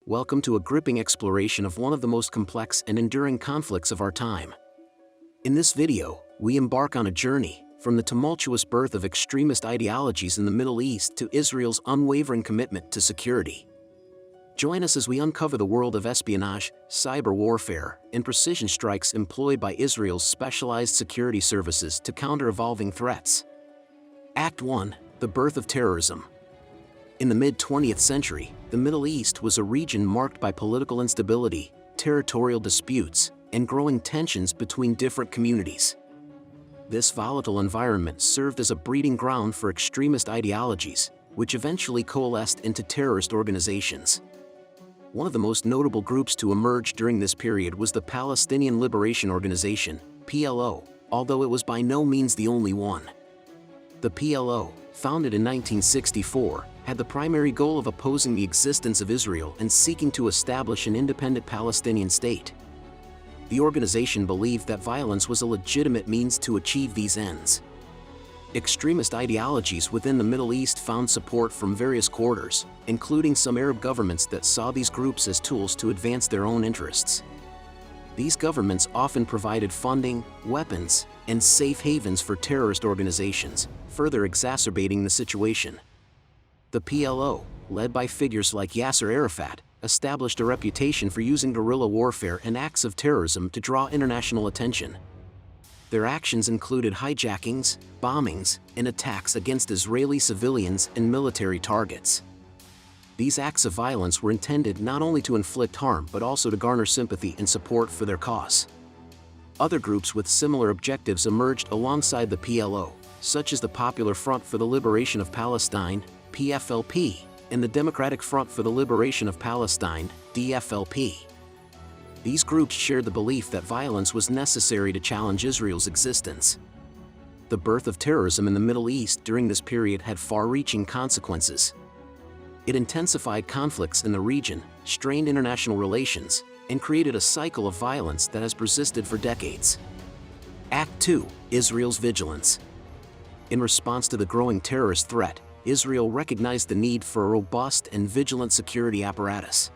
Welcome to a gripping exploration of one of the most complex and enduring conflicts of our time. In this video, we embark on a journey from the tumultuous birth of extremist ideologies in the Middle East to Israel's unwavering commitment to security. Join us as we uncover the world of espionage, cyber warfare, and precision strikes employed by Israel's specialized security services to counter evolving threats. Act 1: The birth of terrorism. In the mid-20th century, the Middle East was a region marked by political instability, territorial disputes, and growing tensions between different communities. This volatile environment served as a breeding ground for extremist ideologies, which eventually coalesced into terrorist organizations. One of the most notable groups to emerge during this period was the Palestinian Liberation Organization, PLO, although it was by no means the only one. The PLO, founded in 1964, had the primary goal of opposing the existence of Israel and seeking to establish an independent Palestinian state. The organization believed that violence was a legitimate means to achieve these ends. Extremist ideologies within the Middle East found support from various quarters, including some Arab governments that saw these groups as tools to advance their own interests. These governments often provided funding, weapons, and safe havens for terrorist organizations, further exacerbating the situation. The PLO, led by figures like Yasser Arafat, established a reputation for using guerrilla warfare and acts of terrorism to draw international attention. Their actions included hijackings, bombings, and attacks against Israeli civilians and military targets. These acts of violence were intended not only to inflict harm but also to garner sympathy and support for their cause. Other groups with similar objectives emerged alongside the PLO, such as the Popular Front for the Liberation of Palestine, PFLP, and the Democratic Front for the Liberation of Palestine, DFLP. These groups shared the belief that violence was necessary to challenge Israel's existence. The birth of terrorism in the Middle East during this period had far-reaching consequences. It intensified conflicts in the region, strained international relations, and created a cycle of violence that has persisted for decades. Act 2: Israel's vigilance. In response to the growing terrorist threat, Israel recognized the need for a robust and vigilant security apparatus.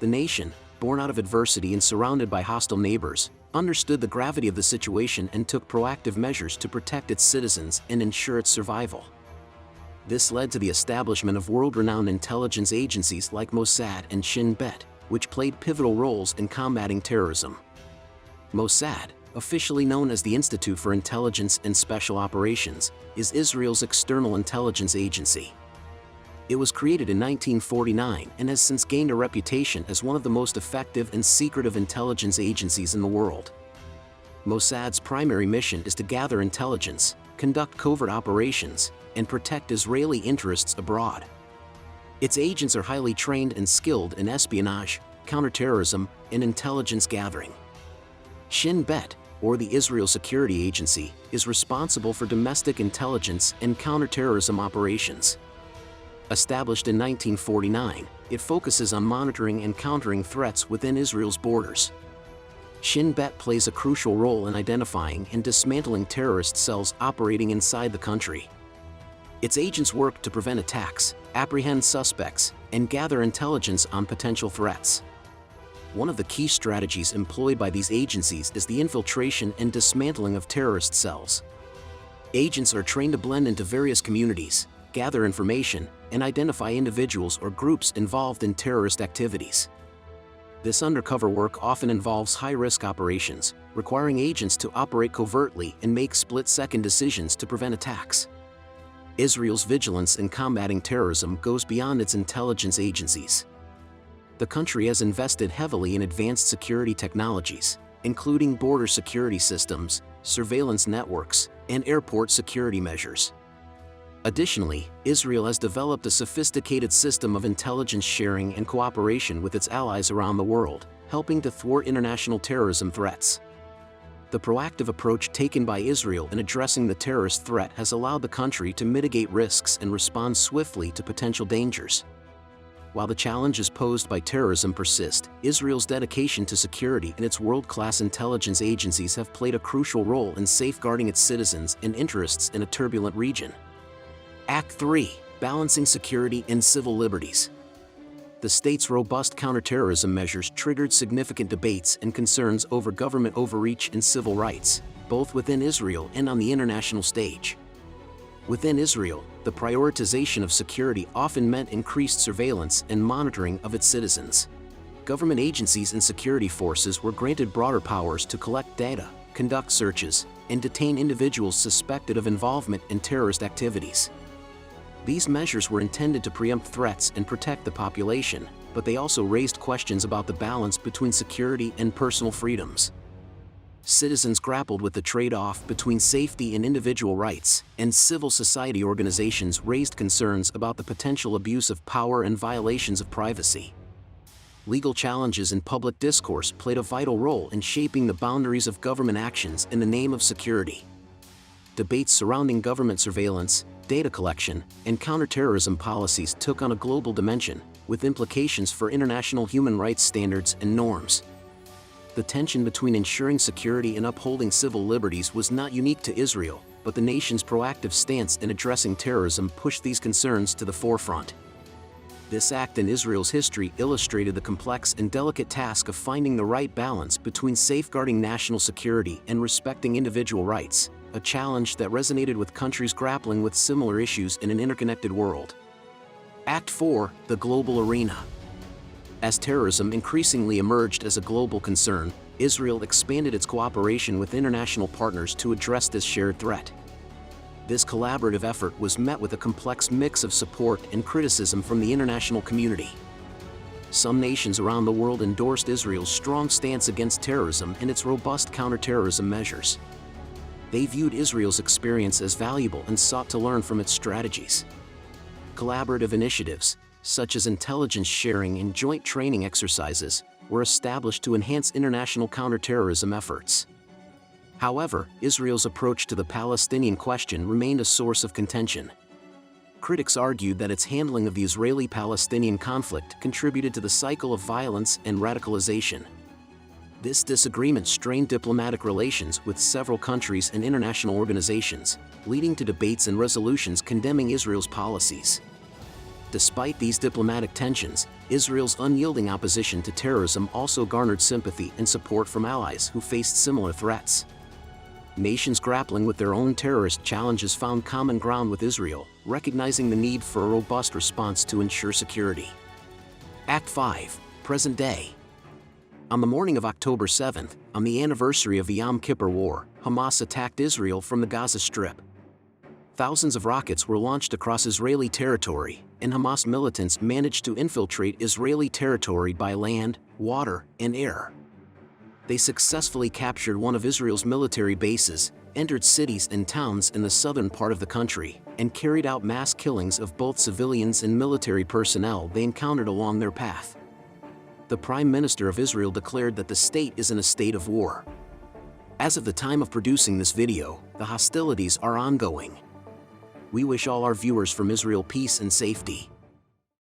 The nation, born out of adversity and surrounded by hostile neighbors, understood the gravity of the situation and took proactive measures to protect its citizens and ensure its survival. This led to the establishment of world-renowned intelligence agencies like Mossad and Shin Bet, which played pivotal roles in combating terrorism. Mossad, officially known as the Institute for Intelligence and Special Operations, is Israel's external intelligence agency. It was created in 1949 and has since gained a reputation as one of the most effective and secretive intelligence agencies in the world. Mossad's primary mission is to gather intelligence, conduct covert operations, and protect Israeli interests abroad. Its agents are highly trained and skilled in espionage, counterterrorism, and intelligence gathering. Shin Bet, or the Israel Security Agency, is responsible for domestic intelligence and counterterrorism operations. Established in 1949, it focuses on monitoring and countering threats within Israel's borders. Shin Bet plays a crucial role in identifying and dismantling terrorist cells operating inside the country. Its agents work to prevent attacks, apprehend suspects, and gather intelligence on potential threats. One of the key strategies employed by these agencies is the infiltration and dismantling of terrorist cells. Agents are trained to blend into various communities, gather information, and identify individuals or groups involved in terrorist activities. This undercover work often involves high-risk operations, requiring agents to operate covertly and make split-second decisions to prevent attacks. Israel's vigilance in combating terrorism goes beyond its intelligence agencies. The country has invested heavily in advanced security technologies, including border security systems, surveillance networks, and airport security measures. Additionally, Israel has developed a sophisticated system of intelligence sharing and cooperation with its allies around the world, helping to thwart international terrorism threats. The proactive approach taken by Israel in addressing the terrorist threat has allowed the country to mitigate risks and respond swiftly to potential dangers. While the challenges posed by terrorism persist, Israel's dedication to security and its world-class intelligence agencies have played a crucial role in safeguarding its citizens and interests in a turbulent region. Act 3: Balancing security and civil liberties. the state's robust counterterrorism measures triggered significant debates and concerns over government overreach and civil rights, both within Israel and on the international stage. Within Israel, the prioritization of security often meant increased surveillance and monitoring of its citizens. Government agencies and security forces were granted broader powers to collect data, conduct searches, and detain individuals suspected of involvement in terrorist activities. These measures were intended to preempt threats and protect the population, but they also raised questions about the balance between security and personal freedoms. Citizens grappled with the trade-off between safety and individual rights, and civil society organizations raised concerns about the potential abuse of power and violations of privacy. Legal challenges in public discourse played a vital role in shaping the boundaries of government actions in the name of security. Debates surrounding government surveillance, data collection, and counterterrorism policies took on a global dimension, with implications for international human rights standards and norms. The tension between ensuring security and upholding civil liberties was not unique to Israel, but the nation's proactive stance in addressing terrorism pushed these concerns to the forefront. This act in Israel's history illustrated the complex and delicate task of finding the right balance between safeguarding national security and respecting individual rights, a challenge that resonated with countries grappling with similar issues in an interconnected world. Act 4: The Global Arena. As terrorism increasingly emerged as a global concern, Israel expanded its cooperation with international partners to address this shared threat. This collaborative effort was met with a complex mix of support and criticism from the international community. Some nations around the world endorsed Israel's strong stance against terrorism and its robust counterterrorism measures. They viewed Israel's experience as valuable and sought to learn from its strategies. Collaborative initiatives, such as intelligence sharing and joint training exercises, were established to enhance international counterterrorism efforts. However, Israel's approach to the Palestinian question remained a source of contention. Critics argued that its handling of the Israeli-Palestinian conflict contributed to the cycle of violence and radicalization. This disagreement strained diplomatic relations with several countries and international organizations, leading to debates and resolutions condemning Israel's policies. Despite these diplomatic tensions, Israel's unyielding opposition to terrorism also garnered sympathy and support from allies who faced similar threats. Nations grappling with their own terrorist challenges found common ground with Israel, recognizing the need for a robust response to ensure security. Act 5: Present Day. On the morning of October 7th, on the anniversary of the Yom Kippur War, Hamas attacked Israel from the Gaza Strip. Thousands of rockets were launched across Israeli territory, and Hamas militants managed to infiltrate Israeli territory by land, water, and air. They successfully captured one of Israel's military bases, entered cities and towns in the southern part of the country, and carried out mass killings of both civilians and military personnel they encountered along their path. The Prime Minister of Israel declared that the state is in a state of war. As of the time of producing this video, the hostilities are ongoing. We wish all our viewers from Israel peace and safety.